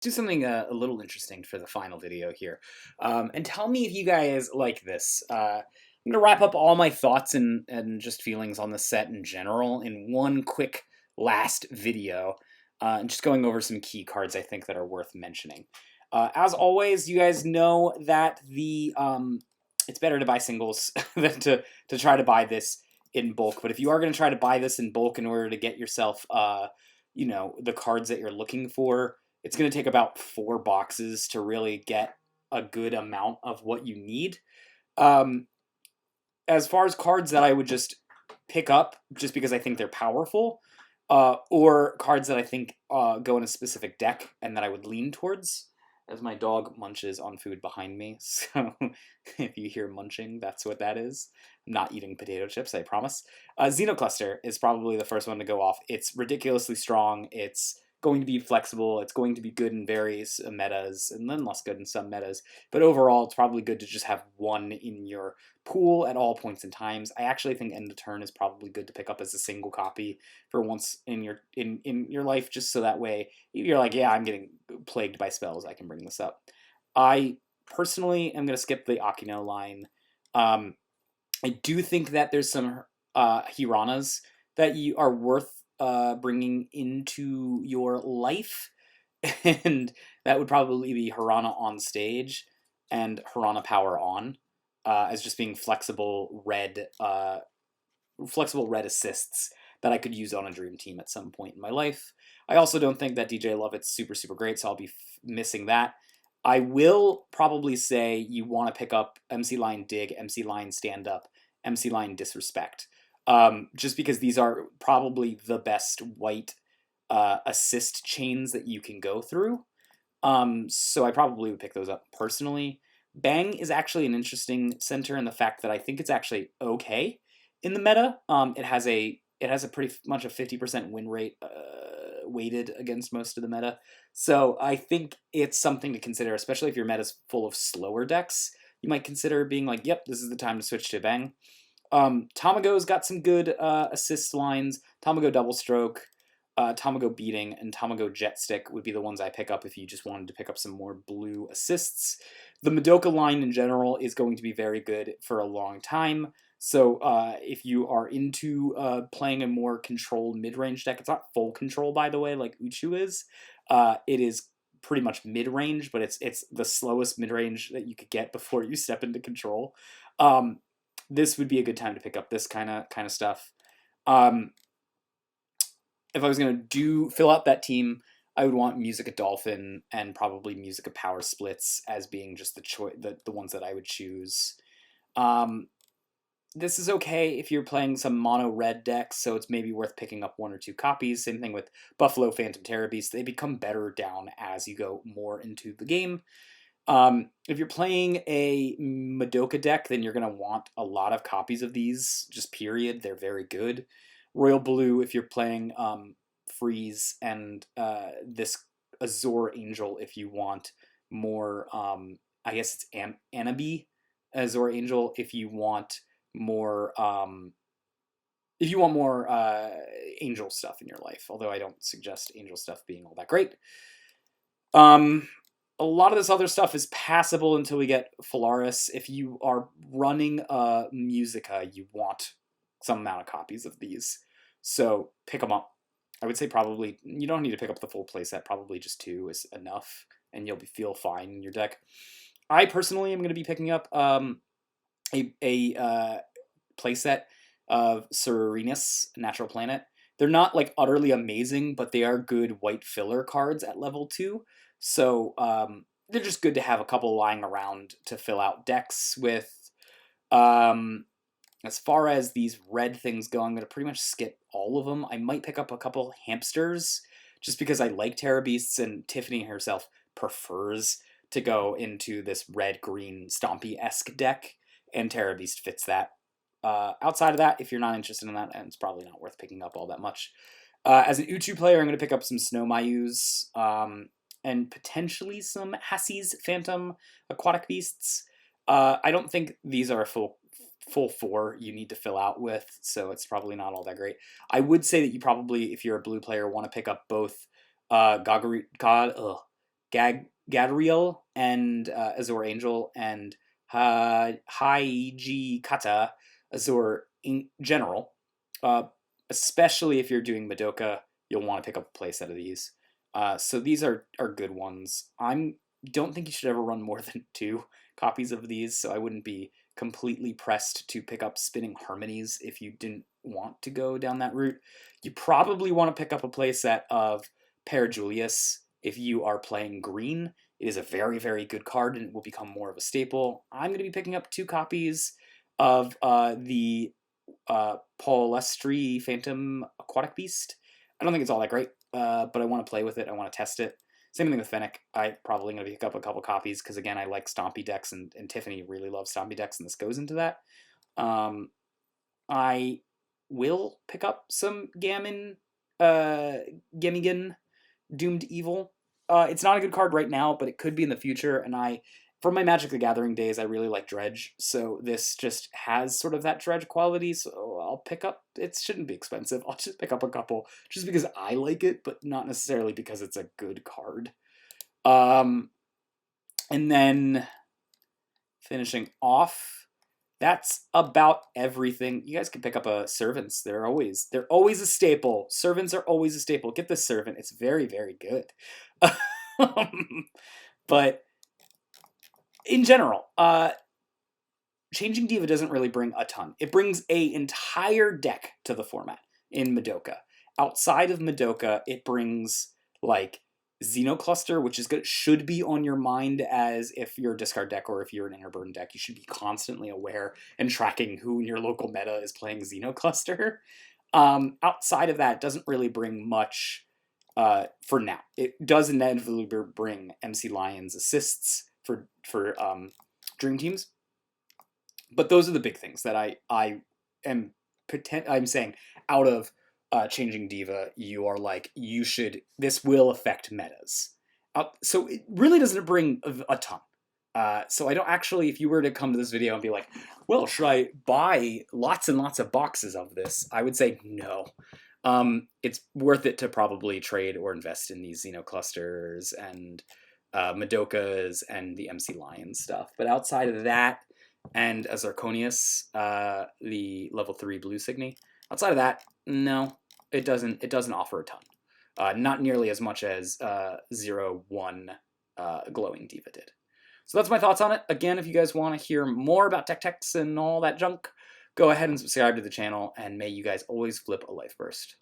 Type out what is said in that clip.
do something a little interesting for the final video here. And tell me if you guys like this. I'm going to wrap up all my thoughts and just feelings on the set in general in one quick last video. And just going over some key cards I think that are worth mentioning. As always, you guys know that it's better to buy singles than to try to buy this in bulk. But if you are going to try to buy this in bulk in order to get yourself, the cards that you're looking for, it's going to take about 4 boxes to really get a good amount of what you need. As far as cards that I would just pick up just because I think they're powerful, or cards that I think go in a specific deck and that I would lean towards, as my dog munches on food behind me. So if you hear munching, that's what that is. I'm not eating potato chips, I promise. Xenocluster is probably the first one to go off. It's ridiculously strong. It's going to be flexible. It's going to be good in various metas, and then less good in some metas. But overall, it's probably good to just have one in your pool at all points in times. I actually think end of turn is probably good to pick up as a single copy for once in your life, just so that way you're like, yeah, I'm getting plagued by spells, I can bring this up. I personally am going to skip the Akino line. I do think that there's some Hiranas that you are worth bringing into your life, and that would probably be Hirana on stage and Hirana Power on, as just being flexible red assists that I could use on a dream team at some point in my life. I also don't think that DJ Lovett's super great, so I'll be missing that. I will probably say you want to pick up MC Line Dig, MC Line Stand Up, MC Line Disrespect. Just because these are probably the best white assist chains that you can go through. So I probably would pick those up personally. Bang is actually an interesting center in the fact that I think it's actually okay in the meta. It has a pretty much a 50% win rate weighted against most of the meta. So I think it's something to consider, especially if your meta's full of slower decks. You might consider being like, yep, this is the time to switch to Bang. Tamago's got some good assist lines. Tamago Double Stroke, Tamago Beating, and Tamago Jet Stick would be the ones I pick up if you just wanted to pick up some more blue assists. The Madoka line in general is going to be very good for a long time. So if you are into playing a more controlled mid-range deck, it's not full control, by the way, like Uchu is. It is pretty much mid-range, but it's the slowest mid-range that you could get before you step into control. This would be a good time to pick up this kind of stuff. If I was going to fill out that team, I would want Musica Dolphin and probably Musica Power Splits as being just the ones that I would choose. This is okay if you're playing some mono red decks, so it's maybe worth picking up 1 or 2 copies. Same thing with Buffalo Phantom Terror Beast. They become better down as you go more into the game. If you're playing a Madoka deck, then you're going to want a lot of copies of these, just period. They're very good. Royal Blue, if you're playing Freeze, and this Azure Angel, if you want more, I guess it's Anabi Azure Angel, if you want more angel stuff in your life, although I don't suggest angel stuff being all that great. A lot of this other stuff is passable until we get Phalaris. If you are running Musica, you want some amount of copies of these. So pick them up. I would say probably, you don't need to pick up the full playset, probably just 2 is enough, and you'll feel fine in your deck. I personally am going to be picking up a playset of Serenus, Natural Planet. They're not like utterly amazing, but they are good white filler cards at level 2. So they're just good to have a couple lying around to fill out decks with. As far as these red things go, I'm going to pretty much skip all of them. I might pick up a couple hamsters, just because I like Terror Beasts, and Tiffany herself prefers to go into this red-green Stompy-esque deck, and Terror Beast fits that. Outside of that, if you're not interested in that, and it's probably not worth picking up all that much. As an Uchu player, I'm going to pick up some Snow Mayus, and potentially some Hassie's Phantom Aquatic Beasts. I don't think these are a full 4 you need to fill out with, so it's probably not all that great. I would say that you probably, if you're a blue player, want to pick up both Gadriel and Azor Angel and Haiji Kata Azor in general. Especially if you're doing Madoka, you'll want to pick up a playset of these. So these are good ones. Don't think you should ever run more than 2 copies of these, so I wouldn't be completely pressed to pick up Spinning Harmonies if you didn't want to go down that route. You probably want to pick up a playset of Per Julius if you are playing green. It is a very, very good card and it will become more of a staple. I'm going to be picking up 2 copies of the Paulestri Phantom Aquatic Beast. I don't think it's all that great, but I want to play with it. I want to test it. Same thing with Fennec. I'm probably going to pick up a couple copies because, again, I like Stompy decks, and Tiffany really loves Stompy decks, and this goes into that. I will pick up some Gamigan Doomed Evil. It's not a good card right now, but it could be in the future, and from my Magic the Gathering days, I really like Dredge, so this just has sort of that Dredge quality, so I'll pick up, it shouldn't be expensive, I'll just pick up a couple, just because I like it, but not necessarily because it's a good card. And then, finishing off, that's about everything. You guys can pick up a Servants, they're always a staple. Servants are always a staple. Get this Servant, it's very, very good. But in general, Changing Diva doesn't really bring a ton. It brings an entire deck to the format in Madoka. Outside of Madoka, it brings, like, Xenocluster, which is good, should be on your mind as if you're a discard deck or if you're an Interburden deck. You should be constantly aware and tracking who in your local meta is playing Xenocluster. Outside of that, it doesn't really bring much for now. It does inevitably bring MC Lion's assists for Dream Teams, but those are the big things that I'm saying out of Changing Diva. You are like, this will affect metas. So it really doesn't bring a ton. So I don't actually, if you were to come to this video and be like, well, should I buy lots and lots of boxes of this? I would say no. It's worth it to probably trade or invest in these Xenoclusters and Madokas and the MC Lion stuff. But outside of that, and a Zirconius, the level 3 blue Signy, outside of that, no, it doesn't offer a ton. Not nearly as much as 0-1 Glowing Diva did. So that's my thoughts on it. Again, if you guys want to hear more about tech and all that junk, go ahead and subscribe to the channel, and may you guys always flip a life burst.